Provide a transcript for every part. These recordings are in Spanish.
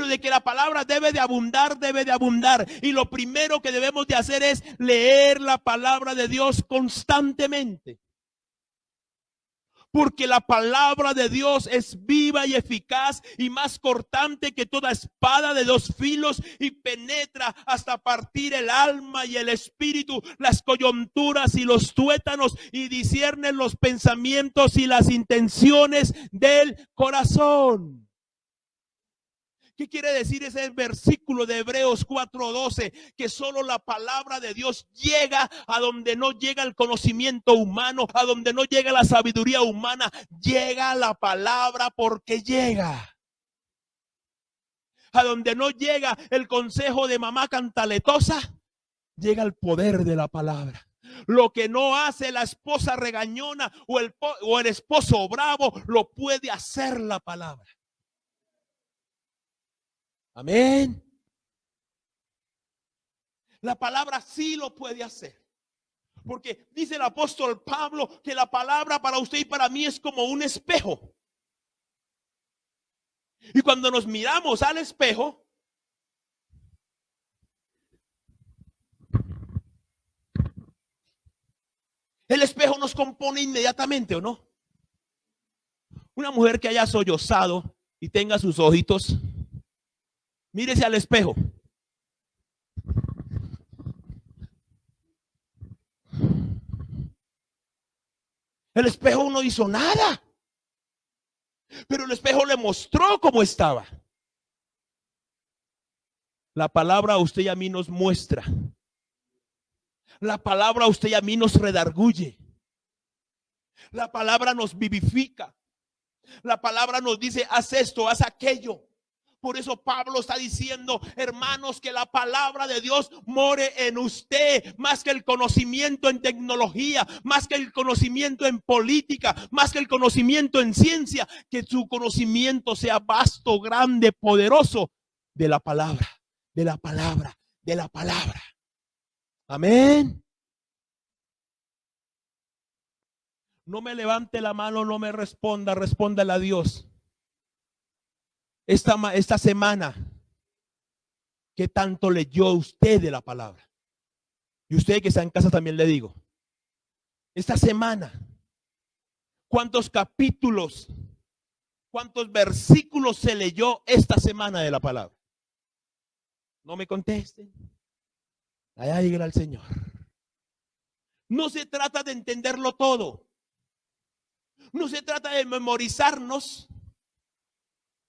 pero de que la palabra debe de abundar, debe de abundar. Y lo primero que debemos de hacer es leer la palabra de Dios constantemente. Porque la palabra de Dios es viva y eficaz y más cortante que toda espada de dos filos, y penetra hasta partir el alma y el espíritu, las coyunturas y los tuétanos, y discierne los pensamientos y las intenciones del corazón. ¿Qué quiere decir ese versículo de Hebreos 4:12? Que solo la palabra de Dios llega a donde no llega el conocimiento humano, a donde no llega la sabiduría humana. Llega la palabra porque llega. A donde no llega el consejo de mamá cantaletosa, llega el poder de la palabra. Lo que no hace la esposa regañona o el esposo bravo, lo puede hacer la palabra. Amén. La palabra sí lo puede hacer. Porque dice el apóstol Pablo que la palabra para usted y para mí es como un espejo. Y cuando nos miramos al espejo, el espejo nos compone inmediatamente, ¿o no? Una mujer que haya sollozado y tenga sus ojitos, mírese al espejo. El espejo no hizo nada, pero el espejo le mostró cómo estaba. La palabra a usted y a mí nos muestra. La palabra a usted y a mí nos redarguye. La palabra nos vivifica. La palabra nos dice, haz esto, haz aquello. Por eso Pablo está diciendo, hermanos, que la palabra de Dios more en usted, más que el conocimiento en tecnología, más que el conocimiento en política, más que el conocimiento en ciencia, que su conocimiento sea vasto, grande, poderoso de la palabra, de la palabra, de la palabra. Amén. No me levante la mano, no me responda, respóndale a Dios. Esta semana, ¿qué tanto leyó usted de la palabra? Y usted que está en casa también le digo. Esta semana, ¿cuántos capítulos, cuántos versículos se leyó esta semana de la palabra? No me contesten. Allá llegará el Señor. No se trata de entenderlo todo. No se trata de memorizarnos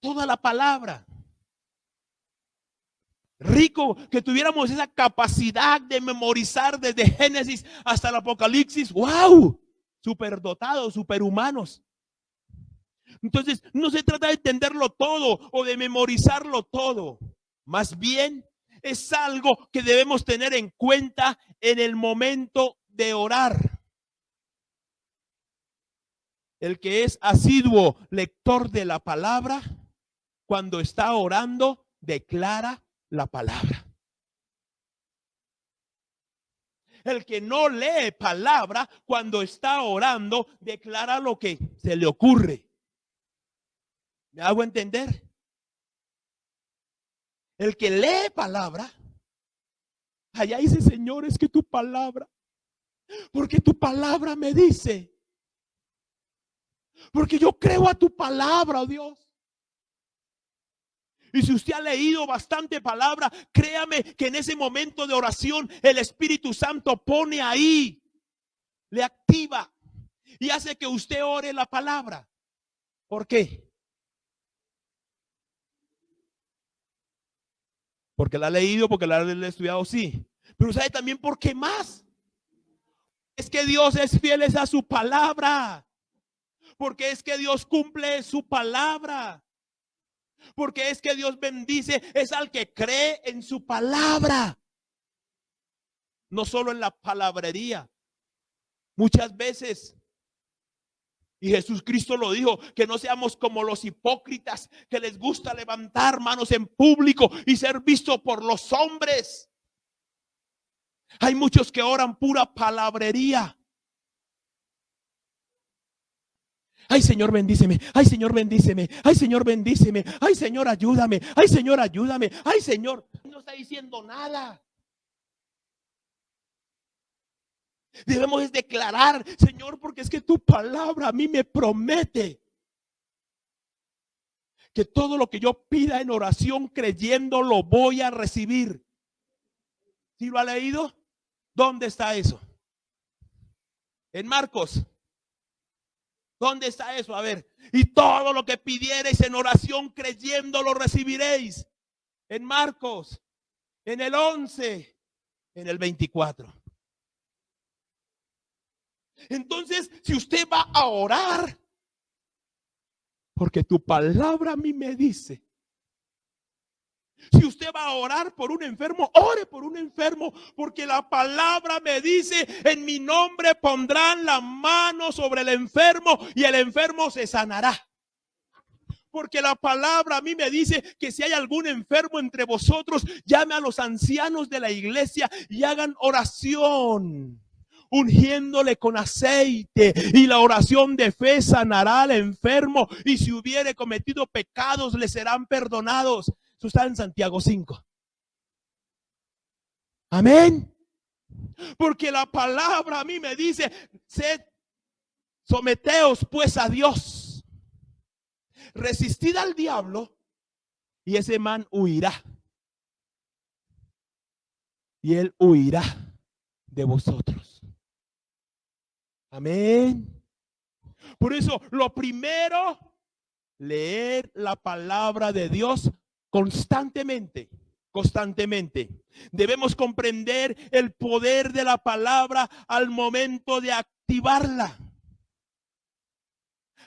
toda la palabra. Rico que tuviéramos esa capacidad de memorizar desde Génesis hasta el Apocalipsis. ¡Wow! Superdotados, superhumanos. Entonces, no se trata de entenderlo todo o de memorizarlo todo. Más bien, es algo que debemos tener en cuenta en el momento de orar. El que es asiduo lector de la palabra, cuando está orando, declara la palabra. El que no lee palabra, cuando está orando, declara lo que se le ocurre. ¿Me hago entender? El que lee palabra, allá dice, Señor, es que tu palabra, porque tu palabra me dice, porque yo creo a tu palabra, oh Dios. Y si usted ha leído bastante palabra, créame que en ese momento de oración el Espíritu Santo pone ahí, le activa y hace que usted ore la palabra. ¿Por qué? Porque la ha leído, porque la ha estudiado, sí. Pero ¿sabe también por qué más? Es que Dios es fiel a su palabra. Porque es que Dios cumple su palabra. Porque es que Dios bendice es al que cree en su palabra. No solo en la palabrería. Muchas veces, y Jesucristo lo dijo, que no seamos como los hipócritas que les gusta levantar manos en público y ser visto por los hombres. Hay muchos que oran pura palabrería. Ay, Señor, bendíceme. Ay, Señor, bendíceme. Ay, Señor, bendíceme. Ay, Señor, ayúdame. Ay, Señor, ayúdame. Ay, Señor. No está diciendo nada. Debemos declarar, Señor, porque es que tu palabra a mí me promete que todo lo que yo pida en oración creyendo lo voy a recibir. ¿Sí lo ha leído? ¿Dónde está eso? En Marcos. ¿Dónde está eso? A ver. Y todo lo que pidiereis en oración creyendo lo recibiréis. En Marcos. En el 11. En el 24. Entonces, si usted va a orar, porque tu palabra a mí me dice, si usted va a orar por un enfermo, ore por un enfermo, porque la palabra me dice, en mi nombre pondrán la mano sobre el enfermo y el enfermo se sanará. Porque la palabra a mí me dice que si hay algún enfermo entre vosotros, llame a los ancianos de la iglesia y hagan oración, ungiéndole con aceite, y la oración de fe sanará al enfermo, y si hubiere cometido pecados le serán perdonados. Eso está en Santiago 5. Amén. Porque la palabra a mí me dice, someteos pues a Dios, resistid al diablo y ese man huirá. Y él huirá de vosotros. Amén. Por eso, lo primero, leer la palabra de Dios constantemente. Constantemente. Debemos comprender el poder de la palabra al momento de activarla,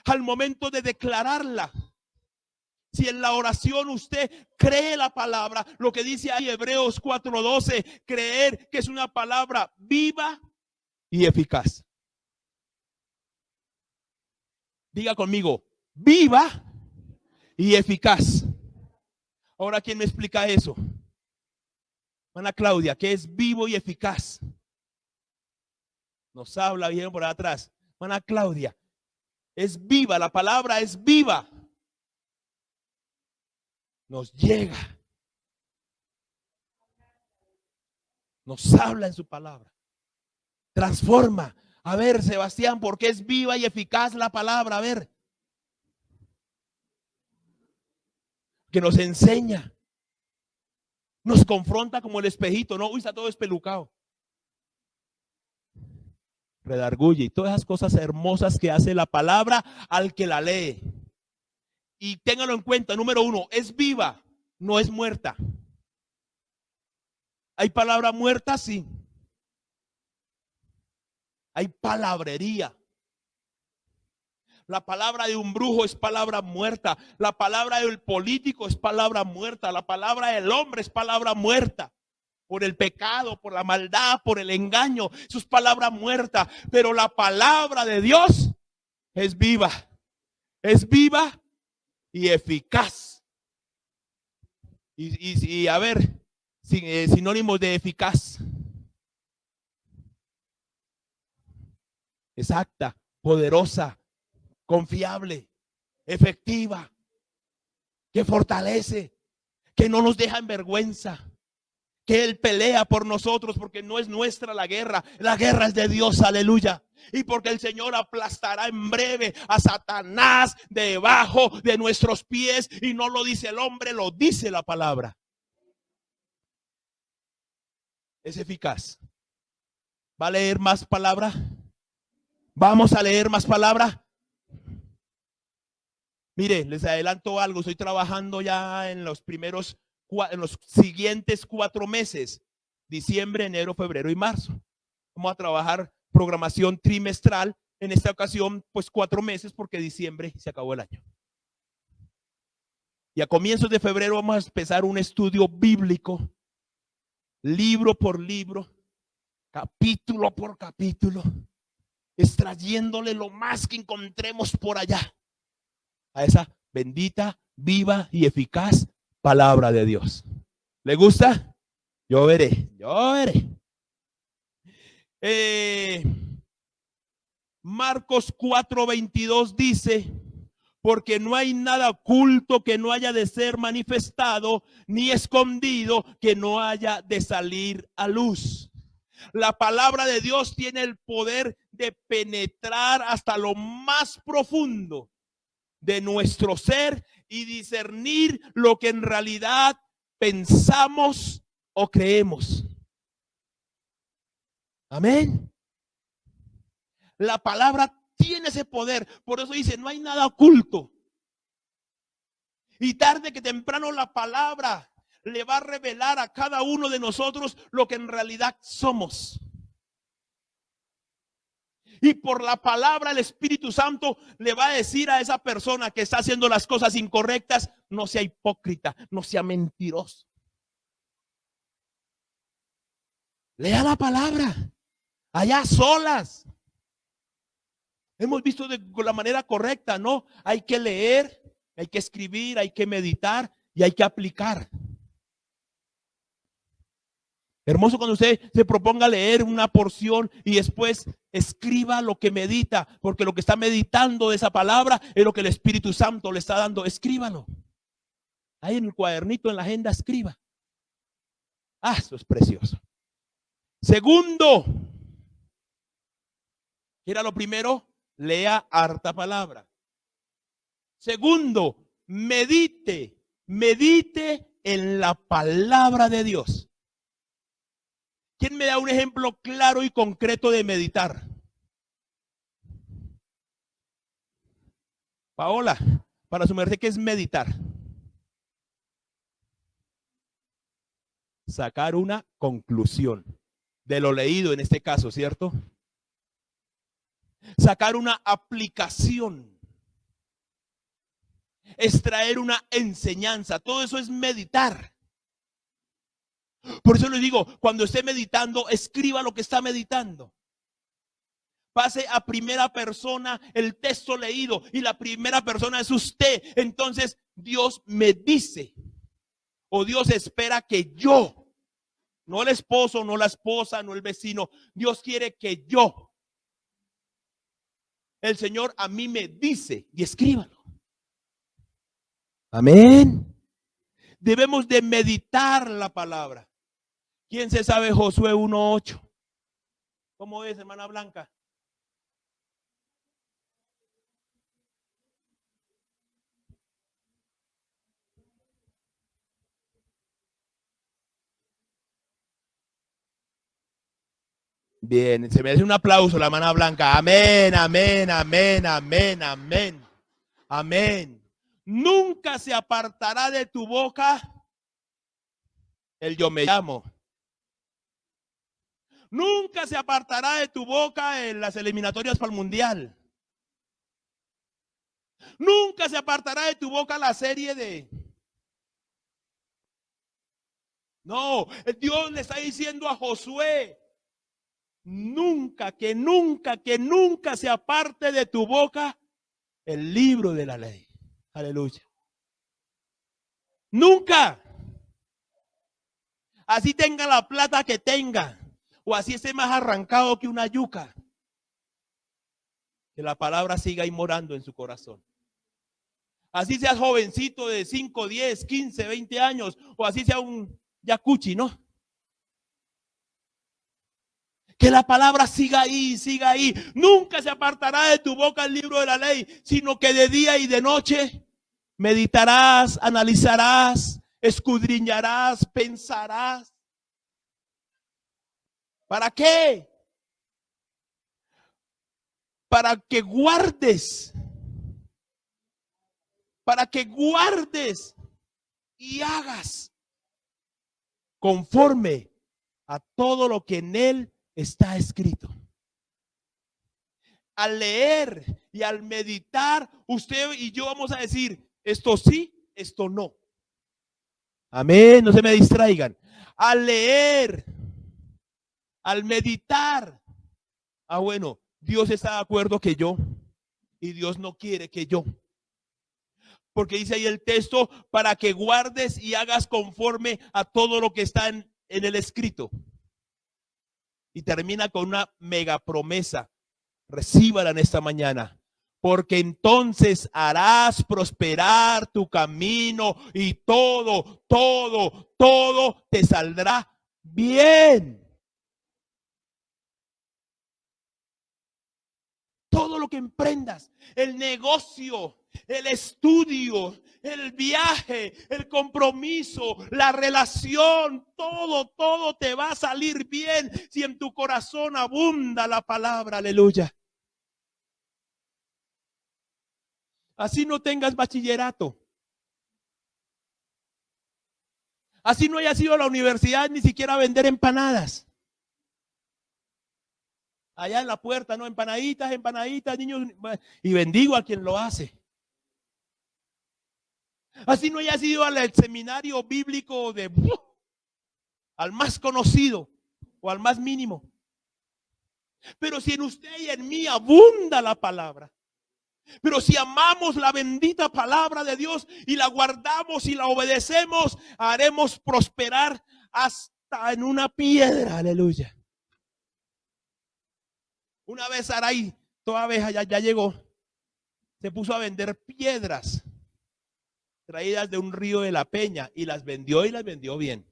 al momento de declararla. Si en la oración usted cree la palabra, lo que dice ahí Hebreos 4:12, creer que es una palabra viva y eficaz. Diga conmigo, viva y eficaz. Ahora, ¿quién me explica eso? Ana Claudia, ¿qué es vivo y eficaz? Nos habla bien por atrás. Ana Claudia, es viva, la palabra es viva. Nos llega. Nos habla en su palabra. Transforma. A ver, Sebastián, ¿por qué es viva y eficaz la palabra? A ver. Que nos enseña. Nos confronta como el espejito, ¿no? Uy, está todo espelucado. Redarguye y todas esas cosas hermosas que hace la palabra al que la lee. Y ténganlo en cuenta, número 1, es viva, no es muerta. ¿Hay palabra muerta? Sí. Hay palabrería. La palabra de un brujo es palabra muerta. La palabra del político es palabra muerta. La palabra del hombre es palabra muerta. Por el pecado, por la maldad, por el engaño. Eso es palabra muerta. Pero la palabra de Dios es viva. Es viva y eficaz. Y a ver, sinónimos de eficaz. Exacta, poderosa, confiable, efectiva, que fortalece, que no nos deja en vergüenza, que Él pelea por nosotros, porque no es nuestra la guerra es de Dios, aleluya. Y porque el Señor aplastará en breve a Satanás debajo de nuestros pies, y no lo dice el hombre, lo dice la palabra. Es eficaz. ¿Va a leer más palabra? Vamos a leer más palabra. Mire, les adelanto algo. Estoy trabajando ya en los siguientes 4 meses: diciembre, enero, febrero y marzo. Vamos a trabajar programación trimestral. En esta ocasión, pues 4 meses, porque diciembre se acabó el año. Y a comienzos de febrero vamos a empezar un estudio bíblico, libro por libro, capítulo por capítulo, extrayéndole lo más que encontremos por allá a esa bendita, viva y eficaz palabra de Dios. ¿Le gusta? Yo veré. Marcos 4:22 dice: porque no hay nada oculto que no haya de ser manifestado, ni escondido que no haya de salir a luz. La palabra de Dios tiene el poder de penetrar hasta lo más profundo de nuestro ser y discernir lo que en realidad pensamos o creemos. Amén. La palabra tiene ese poder. Por eso dice, no hay nada oculto. Y tarde que temprano la palabra le va a revelar a cada uno de nosotros lo que en realidad somos. Y por la palabra el Espíritu Santo le va a decir a esa persona que está haciendo las cosas incorrectas: no sea hipócrita, no sea mentiroso. Lea la palabra allá solas. Hemos visto de la manera correcta, ¿no? Hay que leer, hay que escribir, hay que meditar y hay que aplicar. Hermoso cuando usted se proponga leer una porción y después escriba lo que medita, porque lo que está meditando de esa palabra es lo que el Espíritu Santo le está dando. Escríbalo. Ahí en el cuadernito, en la agenda, escriba. Ah, eso es precioso. Segundo, ¿qué era lo primero? Lea harta palabra. Segundo, medite en la palabra de Dios. ¿Quién me da un ejemplo claro y concreto de meditar? Paola, para su merced, ¿qué es meditar? Sacar una conclusión de lo leído en este caso, ¿cierto? Sacar una aplicación. Extraer una enseñanza. Todo eso es meditar. Por eso les digo, cuando esté meditando, escriba lo que está meditando. Pase a primera persona el texto leído y la primera persona es usted. Entonces Dios me dice, o Dios espera que yo, no el esposo, no la esposa, no el vecino, Dios quiere que yo, el Señor a mí me dice, y escríbalo. Amén. Debemos de meditar la palabra. ¿Quién se sabe Josué 1:8? ¿Cómo es, hermana Blanca? Bien, se merece un aplauso la hermana Blanca. Amén, amén, amén, amén, amén. Amén. Nunca se apartará de tu boca el yo me llamo. Nunca se apartará de tu boca en las eliminatorias para el mundial. Nunca se apartará de tu boca la serie de... No, Dios le está diciendo a Josué, nunca, que nunca, que nunca se aparte de tu boca el libro de la ley. Aleluya. Nunca. Así tenga la plata que tenga, o así esté más arrancado que una yuca, que la palabra siga ahí morando en su corazón. Así seas jovencito de 5, 10, 15, 20 años, o así sea un yacuchi, ¿no? Que la palabra siga ahí, siga ahí. Nunca se apartará de tu boca el libro de la ley, sino que de día y de noche meditarás, analizarás, escudriñarás, pensarás. ¿Para qué? Para que guardes. Para que guardes y hagas conforme a todo lo que en él está escrito. Al leer y al meditar, usted y yo vamos a decir, esto sí, esto no. Amén, no se me distraigan. Al leer, al meditar, bueno, Dios está de acuerdo que yo, y Dios no quiere que yo. Porque dice ahí el texto, para que guardes y hagas conforme a todo lo que está en el escrito. Y termina con una mega promesa. Recíbala en esta mañana, porque entonces harás prosperar tu camino y todo te saldrá bien. Todo lo que emprendas, el negocio, el estudio, el viaje, el compromiso, la relación, todo te va a salir bien si en tu corazón abunda la palabra. Aleluya. Así no tengas bachillerato. Así no hayas ido a la universidad ni siquiera a vender empanadas. Allá en la puerta, ¿no? Empanaditas, niños. Y bendigo a quien lo hace. Así no hayas ido al seminario bíblico al más conocido o al más mínimo. Pero si en usted y en mí abunda la palabra, pero si amamos la bendita palabra de Dios y la guardamos y la obedecemos, haremos prosperar hasta en una piedra. Aleluya. Una vez Sarai, toda vez ya llegó, se puso a vender piedras traídas de un río de la Peña y las vendió bien.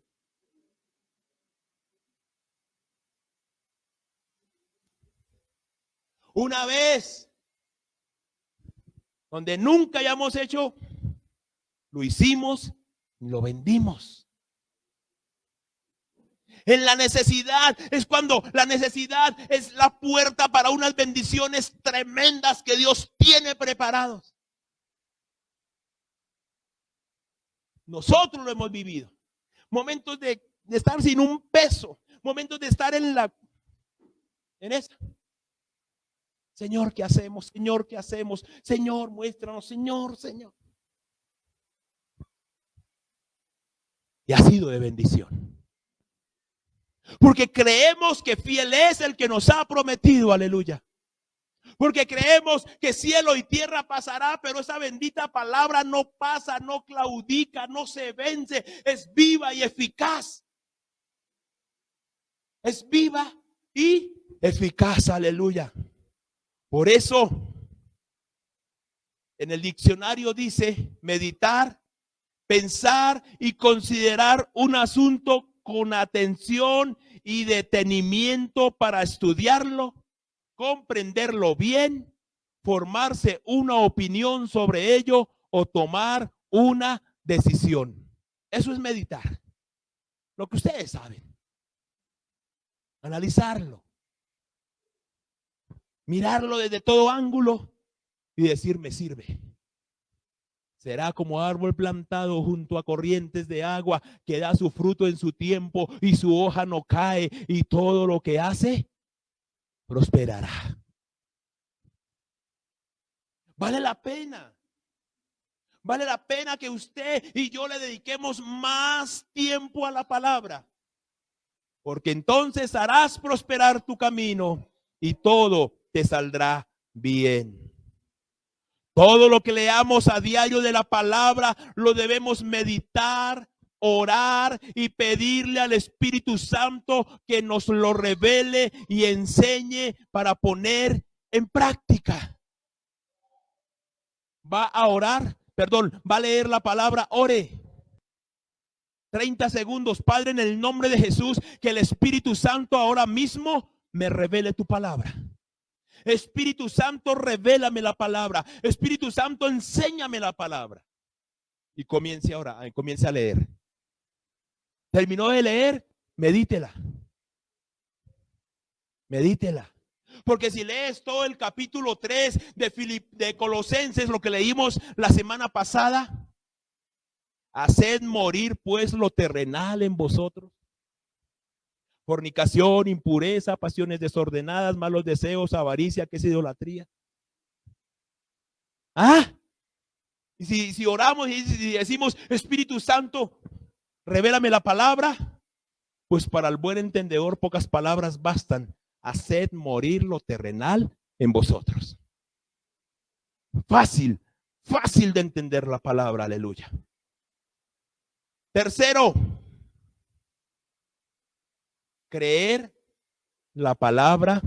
Una vez, donde nunca hayamos hecho, lo hicimos y lo vendimos. En la necesidad es cuando la necesidad es la puerta para unas bendiciones tremendas que Dios tiene preparados. Nosotros lo hemos vivido. Momentos de estar sin un peso, momentos de estar en esa. Señor, ¿qué hacemos? Señor, ¿qué hacemos? Señor, muéstranos, Señor. Y ha sido de bendición. Porque creemos que fiel es el que nos ha prometido, aleluya. Porque creemos que cielo y tierra pasará, pero esa bendita palabra no pasa, no claudica, no se vence, es viva y eficaz. Es viva y eficaz, aleluya. Por eso, en el diccionario dice meditar, pensar y considerar un asunto con atención y detenimiento para estudiarlo, comprenderlo bien, formarse una opinión sobre ello o tomar una decisión. Eso es meditar. Lo que ustedes saben. Analizarlo. Mirarlo desde todo ángulo y decir, me sirve. Será como árbol plantado junto a corrientes de agua que da su fruto en su tiempo y su hoja no cae y todo lo que hace prosperará. Vale la pena. Vale la pena que usted y yo le dediquemos más tiempo a la palabra. Porque entonces harás prosperar tu camino y todo te saldrá bien. Todo lo que leamos a diario de la palabra lo debemos meditar, orar y pedirle al Espíritu Santo que nos lo revele y enseñe para poner en práctica. Va a orar, va a leer la palabra, ore. 30 segundos, Padre, en el nombre de Jesús, que el Espíritu Santo ahora mismo me revele tu palabra. Espíritu Santo, revélame la palabra. Espíritu Santo, enséñame la palabra. Y comience ahora, comience a leer. Terminó de leer, medítela. Medítela. Porque si lees todo el capítulo 3 de Colosenses, lo que leímos la semana pasada, haced morir pues lo terrenal en vosotros. Fornicación, impureza, pasiones desordenadas, malos deseos, avaricia, que es idolatría. Y si oramos y decimos, Espíritu Santo, revélame la palabra, pues para el buen entendedor pocas palabras bastan. Haced morir lo terrenal en vosotros. Fácil de entender la palabra, aleluya. Tercero, creer la palabra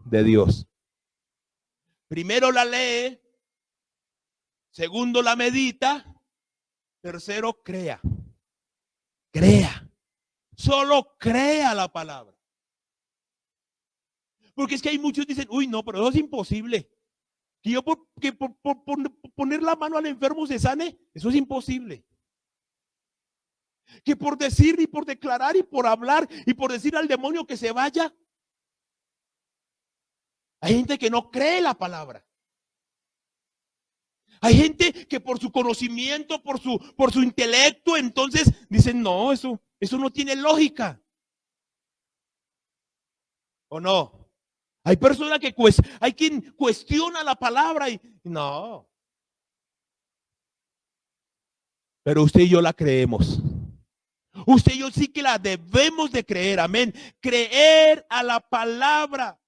de Dios. Primero la lee, segundo la medita, tercero crea. Crea. Solo crea la palabra. Porque es que hay muchos que dicen, uy, no, pero eso es imposible. Que yo por poner la mano al enfermo se sane, eso es imposible. Que por decir y por declarar y por hablar y por decir al demonio que se vaya. Hay gente que no cree la palabra. Hay gente que por su conocimiento, por su intelecto, entonces dicen, no, eso no tiene lógica. ¿O no? Hay personas que hay quien cuestiona la palabra y no. Pero usted y yo la creemos. Usted y yo sí que la debemos de creer, amén. Creer a la palabra.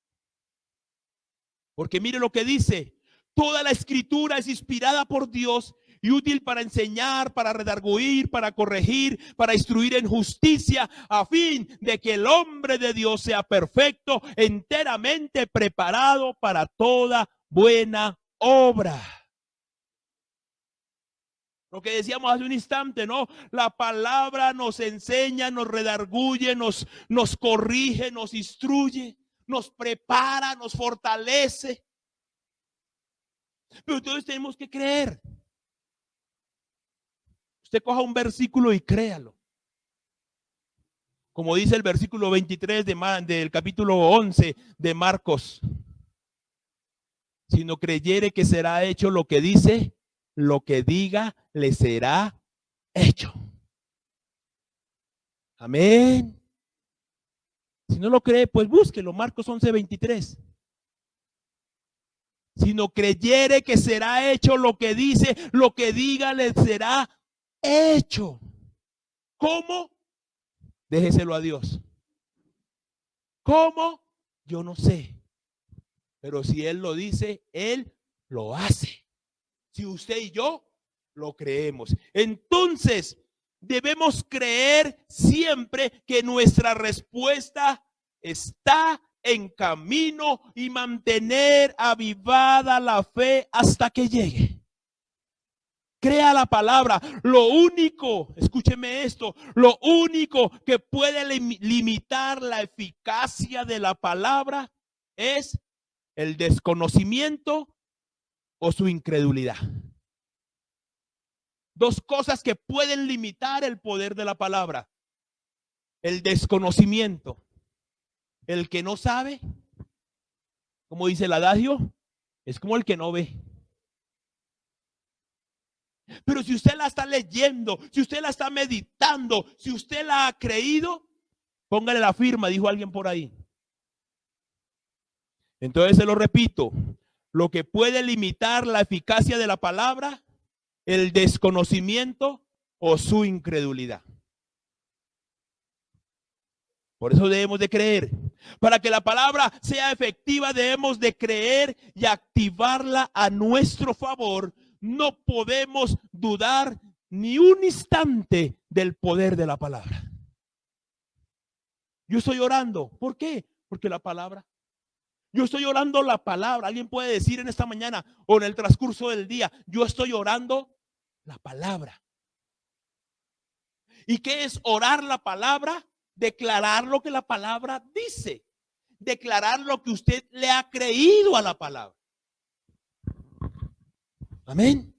Porque mire lo que dice. Toda la escritura es inspirada por Dios y útil para enseñar, para redarguir, para corregir, para instruir en justicia, a fin de que el hombre de Dios sea perfecto, enteramente preparado para toda buena obra. Lo que decíamos hace un instante, ¿no? La palabra nos enseña, nos redarguye, nos corrige, nos instruye, nos prepara, nos fortalece. Pero entonces tenemos que creer. Usted coja un versículo y créalo. Como dice el versículo 23 del capítulo 11 de Marcos. Si no creyere que será hecho lo que dice, lo que diga le será hecho. Amén. Si no lo cree, pues búsquelo. Marcos 11:23. Si no creyere que será hecho lo que dice, lo que diga le será hecho. ¿Cómo? Déjeselo a Dios. ¿Cómo? Yo no sé. Pero si Él lo dice, Él lo hace. Si usted y yo lo creemos. Entonces, debemos creer siempre que nuestra respuesta está en camino y mantener avivada la fe hasta que llegue. Crea la palabra. Lo único, escúcheme esto, lo único que puede limitar la eficacia de la palabra es el desconocimiento o su incredulidad. Dos cosas que pueden limitar el poder de la palabra. El desconocimiento. El que no sabe, como dice el adagio, es como el que no ve. Pero si usted la está leyendo, si usted la está meditando, si usted la ha creído, póngale la firma, dijo alguien por ahí. Entonces se lo repito, lo que puede limitar la eficacia de la palabra, el desconocimiento o su incredulidad. Por eso debemos de creer. Para que la palabra sea efectiva, debemos de creer y activarla a nuestro favor. No podemos dudar ni un instante del poder de la palabra. Yo estoy orando. ¿Por qué? Porque la palabra. Yo estoy orando la palabra. Alguien puede decir en esta mañana o en el transcurso del día, yo estoy orando la palabra. ¿Y qué es orar la palabra? Declarar lo que la palabra dice. Declarar lo que usted le ha creído a la palabra. Amén.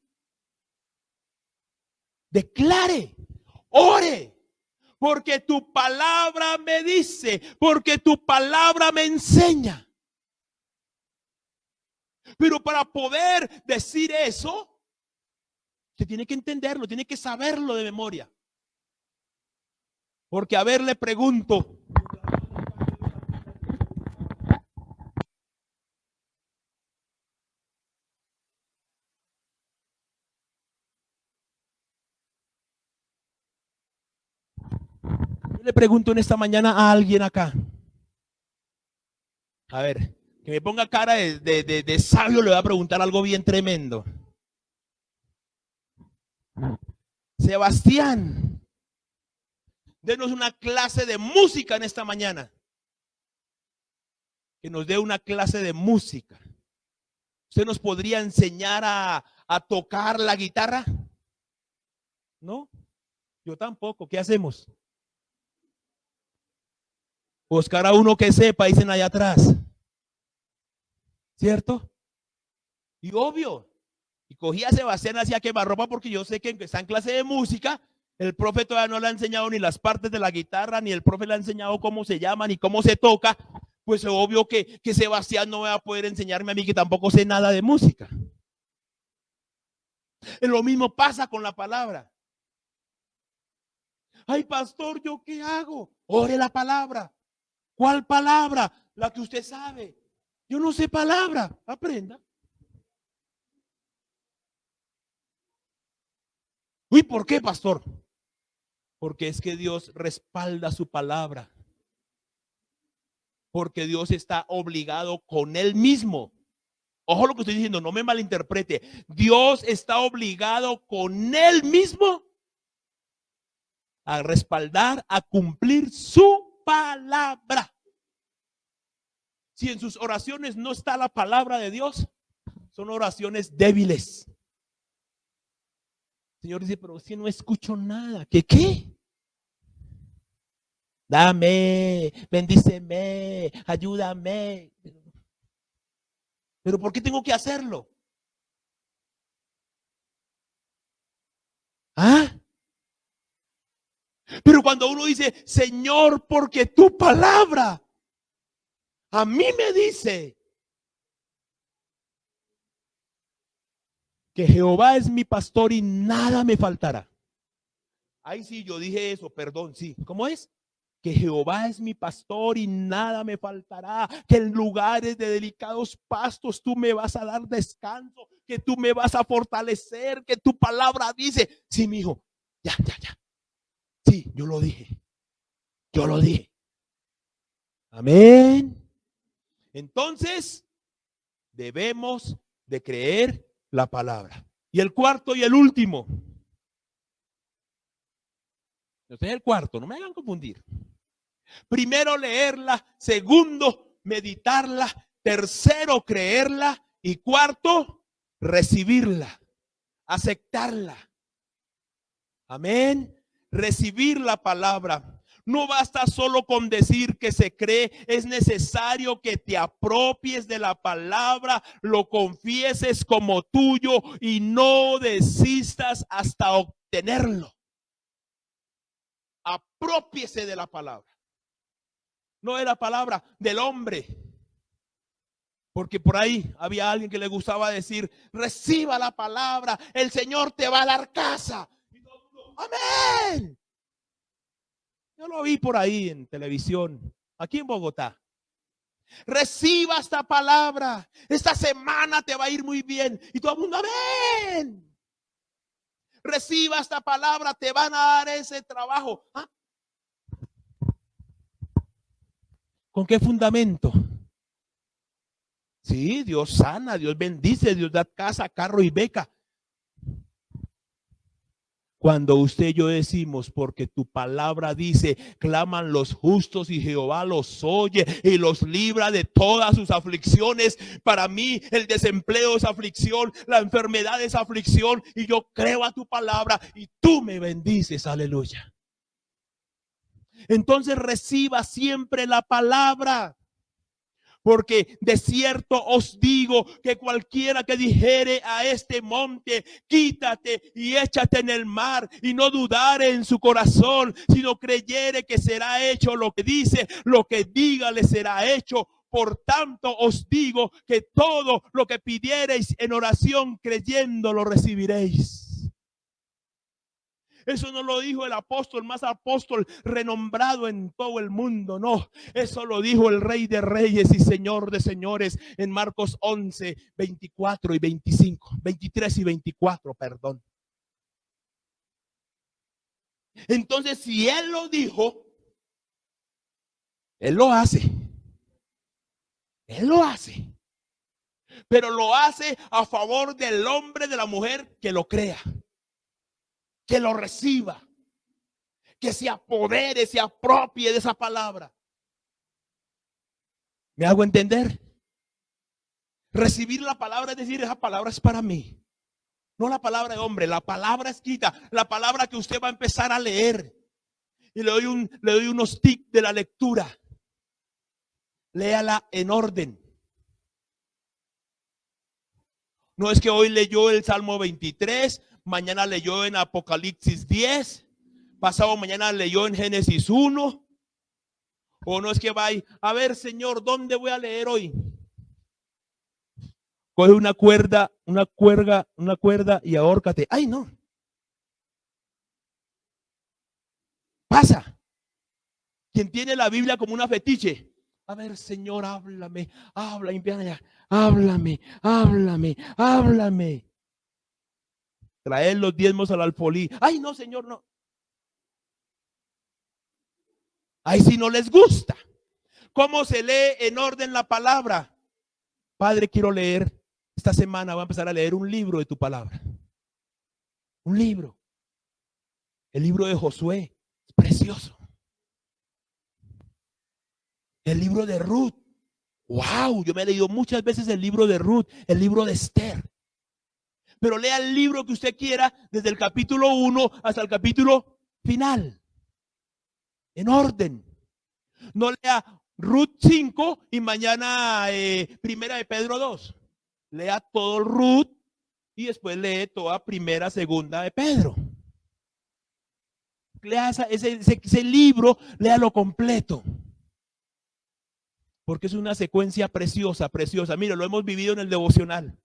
Declare, ore, porque tu palabra me dice, porque tu palabra me enseña. Pero para poder decir eso, usted tiene que entenderlo, tiene que saberlo de memoria. Porque a ver, le pregunto. Le pregunto en esta mañana a alguien acá. A ver, que me ponga cara de sabio, le voy a preguntar algo bien tremendo. Sebastián, denos una clase de música en esta mañana. Que nos dé una clase de música. ¿Usted nos podría enseñar a tocar la guitarra? No, yo tampoco. ¿Qué hacemos? Buscar a uno que sepa, dicen allá atrás. ¿Cierto? Y obvio. Y cogí a Sebastián hacia quemarropa porque yo sé que está en clase de música. El profe todavía no le ha enseñado ni las partes de la guitarra, ni el profe le ha enseñado cómo se llama, ni cómo se toca. Pues es obvio que Sebastián no va a poder enseñarme a mí que tampoco sé nada de música. Lo mismo pasa con la palabra. Ay, pastor, ¿yo qué hago? Ore la palabra. ¿Cuál palabra? La que usted sabe. Yo no sé palabra. Aprenda. Uy, ¿por qué, pastor? Porque es que Dios respalda su palabra. Porque Dios está obligado con Él mismo. Ojo lo que estoy diciendo, no me malinterprete. Dios está obligado con Él mismo a respaldar, a cumplir su palabra. Si en sus oraciones no está la palabra de Dios, son oraciones débiles. El Señor dice, pero si no escucho nada, ¿qué? Dame, bendíceme, ayúdame. Pero ¿por qué tengo que hacerlo? ¿Ah? Pero cuando uno dice, Señor, porque tu palabra a mí me dice que Jehová es mi pastor y nada me faltará. Ay, sí, yo dije eso, perdón, sí. ¿Cómo es? Que Jehová es mi pastor y nada me faltará, que en lugares de delicados pastos tú me vas a dar descanso, que tú me vas a fortalecer, que tu palabra dice, sí, mi hijo, ya. Sí, yo lo dije. Amén. Entonces, debemos de creer la palabra. Y el cuarto y el último. Este es el cuarto, no me hagan confundir. Primero, leerla. Segundo, meditarla. Tercero, creerla. Y cuarto, recibirla, aceptarla. Amén. Recibir la palabra. No basta solo con decir que se cree, es necesario que te apropies de la palabra, lo confieses como tuyo y no desistas hasta obtenerlo. Aprópiese de la palabra. No de la palabra del hombre. Porque por ahí había alguien que le gustaba decir, reciba la palabra, el Señor te va a dar casa. Amén. Yo lo vi por ahí en televisión, aquí en Bogotá. Reciba esta palabra, esta semana te va a ir muy bien. Y todo el mundo, amén. Reciba esta palabra, te van a dar ese trabajo. ¿Ah? ¿Con qué fundamento? Sí, Dios sana, Dios bendice, Dios da casa, carro y beca. Cuando usted y yo decimos, porque tu palabra dice, claman los justos y Jehová los oye y los libra de todas sus aflicciones. Para mí el desempleo es aflicción, la enfermedad es aflicción y yo creo a tu palabra y tú me bendices, aleluya. Entonces reciba siempre la palabra. Porque de cierto os digo que cualquiera que dijere a este monte, quítate y échate en el mar, y no dudare en su corazón, sino creyere que será hecho lo que dice, lo que diga le será hecho. Por tanto os digo que todo lo que pidiereis en oración creyendo lo recibiréis. Eso no lo dijo el apóstol más apóstol renombrado en todo el mundo, no. Eso lo dijo el Rey de Reyes y Señor de Señores en Marcos 11, 24 y 25, 23 y 24, perdón. Entonces, si Él lo dijo, Él lo hace. Él lo hace. Pero lo hace a favor del hombre, de la mujer que lo crea, que lo reciba, que se apodere, se apropie de esa palabra. ¿Me hago entender? Recibir la palabra es decir, esa palabra es para mí. No la palabra de hombre, la palabra escrita, la palabra que usted va a empezar a leer. Y le doy unos tips de la lectura. Léala en orden. No es que hoy leyó el Salmo 23, mañana leyó en Apocalipsis 10, pasado mañana leyó en Génesis 1. O no es que va a ver, Señor, ¿dónde voy a leer hoy? Coge una cuerda y ahórcate. Ay, no. Pasa. Quien tiene la Biblia como una fetiche. A ver, Señor, háblame, háblame. Traer los diezmos al alfolí. Ay, no, Señor, no. Ay, si no les gusta. ¿Cómo se lee en orden la palabra? Padre, quiero leer. Esta semana voy a empezar a leer un libro de tu palabra. Un libro. El libro de Josué. Es precioso. El libro de Ruth. Wow, yo me he leído muchas veces el libro de Ruth, el libro de Esther. Pero lea el libro que usted quiera desde el capítulo 1 hasta el capítulo final. En orden. No lea Ruth 5 y mañana primera de Pedro 2. Lea todo Ruth y después lee toda primera, segunda de Pedro. Lea ese libro, léalo completo. Porque es una secuencia preciosa, preciosa. Mira, lo hemos vivido en el devocional.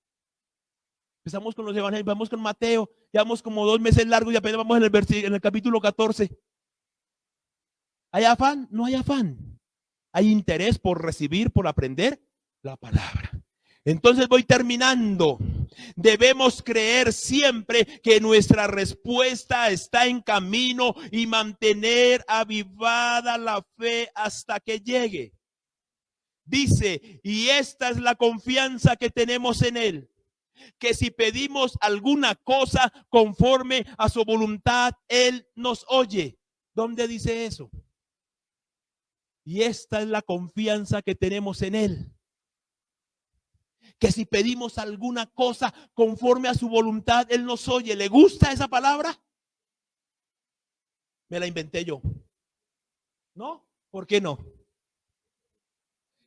Empezamos con los evangelios, vamos con Mateo, llevamos como 2 meses largos y apenas vamos en el capítulo 14. ¿Hay afán? No hay afán. Hay interés por recibir, por aprender la palabra. Entonces voy terminando. Debemos creer siempre que nuestra respuesta está en camino y mantener avivada la fe hasta que llegue. Dice, y esta es la confianza que tenemos en Él, que si pedimos alguna cosa conforme a su voluntad, Él nos oye. ¿Dónde dice eso? Y esta es la confianza que tenemos en Él, que si pedimos alguna cosa conforme a su voluntad, Él nos oye. ¿Le gusta esa palabra? Me la inventé yo. ¿No? ¿Por qué no?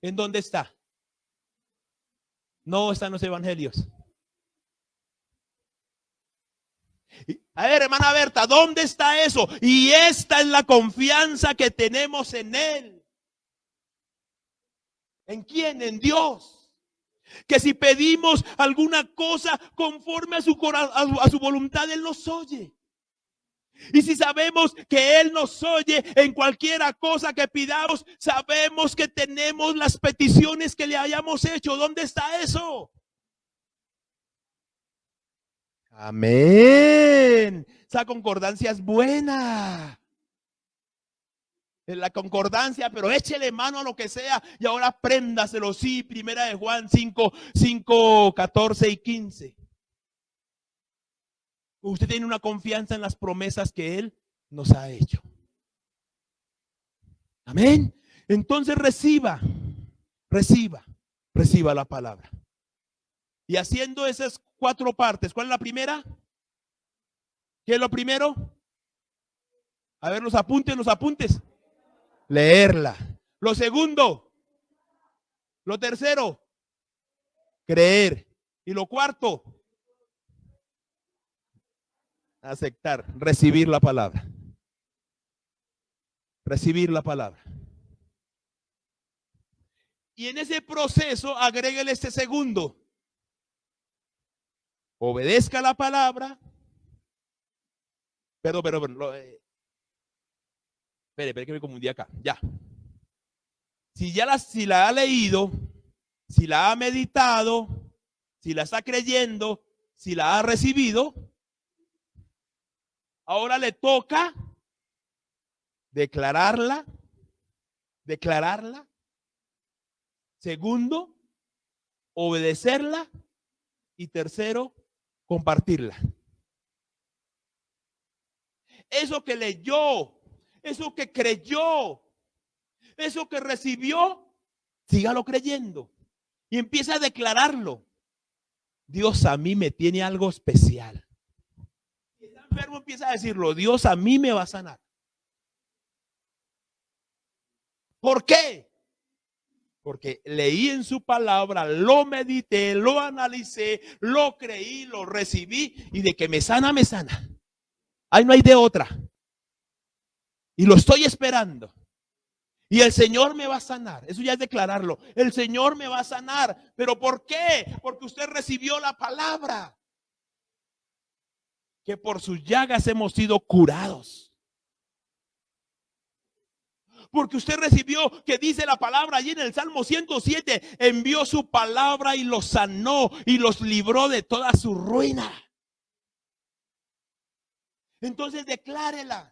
¿En dónde está? No está en los evangelios. A ver, hermana Berta, ¿dónde está eso? Y esta es la confianza que tenemos en Él. ¿En quién? En Dios. Que si pedimos alguna cosa conforme a su voluntad, Él nos oye. Y si sabemos que Él nos oye en cualquiera cosa que pidamos, sabemos que tenemos las peticiones que le hayamos hecho. ¿Dónde está eso? Amén. Esa concordancia es buena. En la concordancia, pero échele mano a lo que sea y ahora préndaselo. Sí, primera de Juan 5, 14 y 15. Usted tiene una confianza en las promesas que Él nos ha hecho. Amén. Entonces reciba la palabra. Y haciendo esas 4 partes, ¿cuál es la primera? ¿Qué es lo primero? A ver, los apuntes. Leerla. Lo segundo. Lo tercero. Creer. Y lo cuarto. Aceptar, recibir la palabra. Recibir la palabra. Y en ese proceso agréguele este segundo. Obedezca la palabra. Perdón. Espere que me confundí acá. Ya. Si la ha leído, si la ha meditado, si la está creyendo, si la ha recibido, ahora le toca declararla. Segundo, obedecerla. Y tercero, compartirla. Eso que leyó, eso que creyó, eso que recibió, sígalo creyendo y empieza a declararlo. Dios a mí me tiene algo especial. Si está enfermo, empieza a decirlo. Dios a mí me va a sanar. ¿Por qué? Porque leí en su palabra, lo medité, lo analicé, lo creí, lo recibí, y de que me sana, me sana. Ahí no hay de otra. Y lo estoy esperando. Y el Señor me va a sanar. Eso ya es declararlo. El Señor me va a sanar. ¿Pero por qué? Porque usted recibió la palabra. Que por sus llagas hemos sido curados. Porque usted recibió, que dice la palabra allí en el Salmo 107, envió su palabra y los sanó y los libró de toda su ruina. Entonces declárela.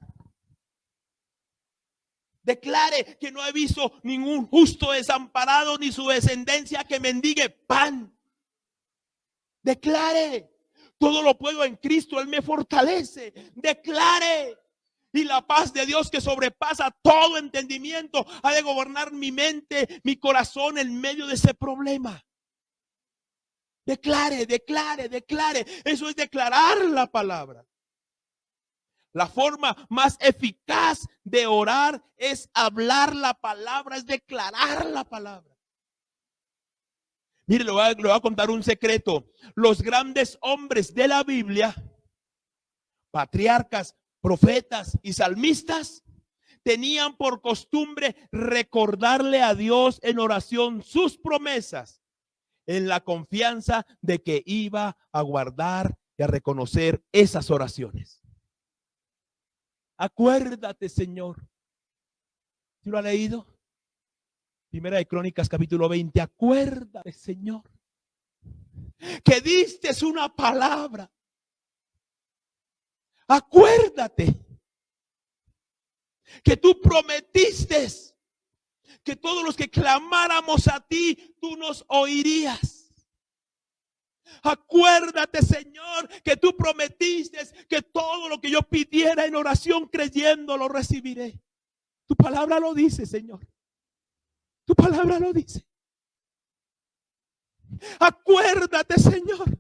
Declare que no he visto ningún justo desamparado ni su descendencia que mendigue pan. Declare, todo lo puedo en Cristo, Él me fortalece. Declare, y la paz de Dios que sobrepasa todo entendimiento ha de gobernar mi mente, mi corazón en medio de ese problema. Declare, declare, declare. Eso es declarar la palabra. La forma más eficaz de orar es hablar la palabra, es declarar la palabra. Mire, le voy a contar un secreto. Los grandes hombres de la Biblia, patriarcas, profetas y salmistas, tenían por costumbre recordarle a Dios en oración sus promesas, en la confianza de que iba a guardar y a reconocer esas oraciones. Acuérdate, Señor. ¿Sí lo ha leído? Primera de Crónicas, capítulo 20. Acuérdate, Señor, que diste una palabra. Acuérdate que tú prometiste que todos los que clamáramos a ti, tú nos oirías. Acuérdate, Señor, que tú prometiste que todo lo que yo pidiera en oración creyendo lo recibiré. Tu palabra lo dice, Señor. Tu palabra lo dice. Acuérdate, Señor,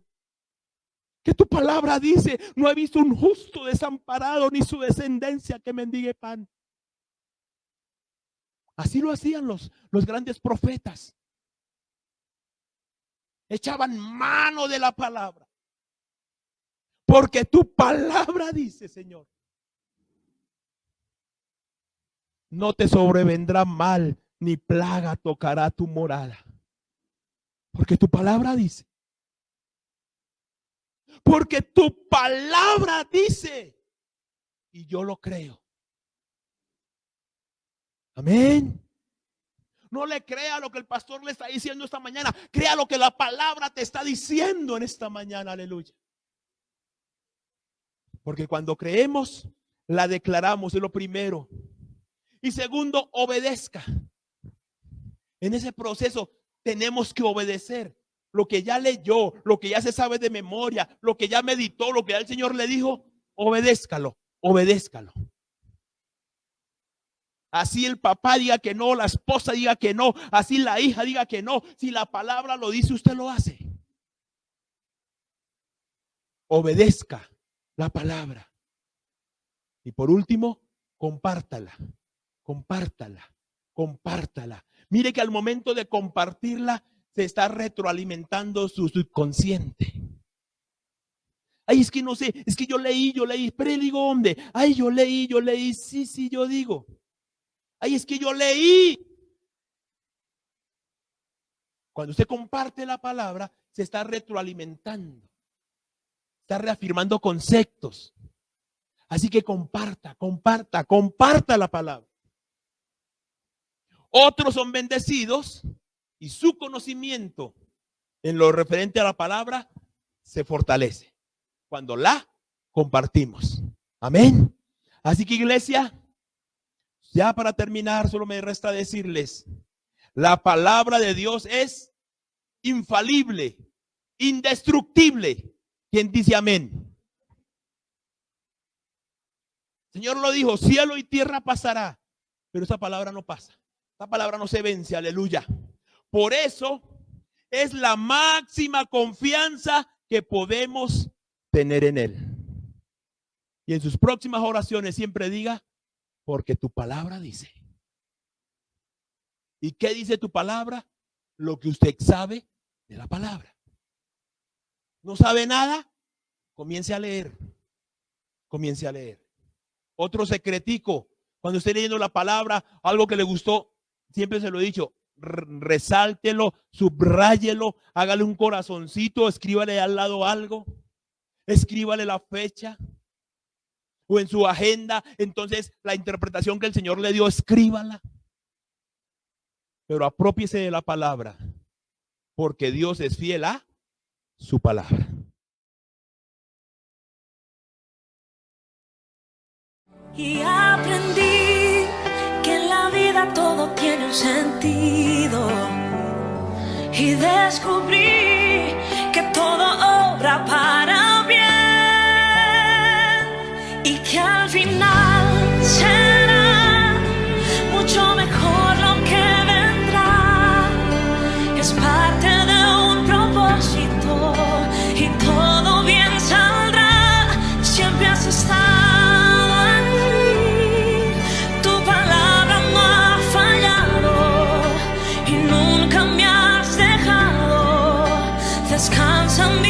que tu palabra dice, no he visto un justo desamparado ni su descendencia que mendigue pan. Así lo hacían los grandes profetas. Echaban mano de la palabra. Porque tu palabra dice, Señor, no te sobrevendrá mal, ni plaga tocará tu morada. Porque tu palabra dice. Porque tu palabra dice. Y yo lo creo. Amén. No le crea lo que el pastor le está diciendo esta mañana. Crea lo que la palabra te está diciendo en esta mañana. Aleluya. Porque cuando creemos, la declaramos, es lo primero. Y segundo, obedezca. En ese proceso tenemos que obedecer. Lo que ya leyó, lo que ya se sabe de memoria, lo que ya meditó, lo que ya el Señor le dijo, obedézcalo, obedézcalo. Así el papá diga que no, la esposa diga que no, así la hija diga que no. Si la palabra lo dice, usted lo hace. Obedezca la palabra. Y por último, compártala, compártala, compártala. Mire que al momento de compartirla, se está retroalimentando su subconsciente. Ay, es que no sé, es que yo leí, pero digo, ¿dónde? Ay, yo leí, sí, yo digo. Ay, es que yo leí. Cuando usted comparte la palabra, se está retroalimentando. Está reafirmando conceptos. Así que comparta la palabra. Otros son bendecidos y su conocimiento en lo referente a la palabra se fortalece cuando la compartimos. Amén. Así que, iglesia, ya para terminar, solo me resta decirles, la palabra de Dios es infalible, indestructible. ¿Quién dice amén? El Señor lo dijo, cielo y tierra pasará, pero esa palabra no pasa. Esa palabra no se vence, aleluya. Por eso es la máxima confianza que podemos tener en Él. Y en sus próximas oraciones siempre diga, porque tu palabra dice. ¿Y qué dice tu palabra? Lo que usted sabe de la palabra. ¿No sabe nada? Comience a leer. Comience a leer. Otro secretico, cuando esté leyendo la palabra, algo que le gustó, siempre se lo he dicho, resáltelo, subráyelo, hágale un corazoncito, escríbale al lado algo, escríbale la fecha o en su agenda. Entonces la interpretación que el Señor le dio, escríbala. Pero apropiese de la palabra, porque Dios es fiel a su palabra. Y aprendí que en la vida todo tiene un sentido. Y descubrí que todo obra para bien. Y que al final será mucho mejor lo que vendrá. Es parte de un propósito y todo bien saldrá. Siempre has estado. Descansa en mí.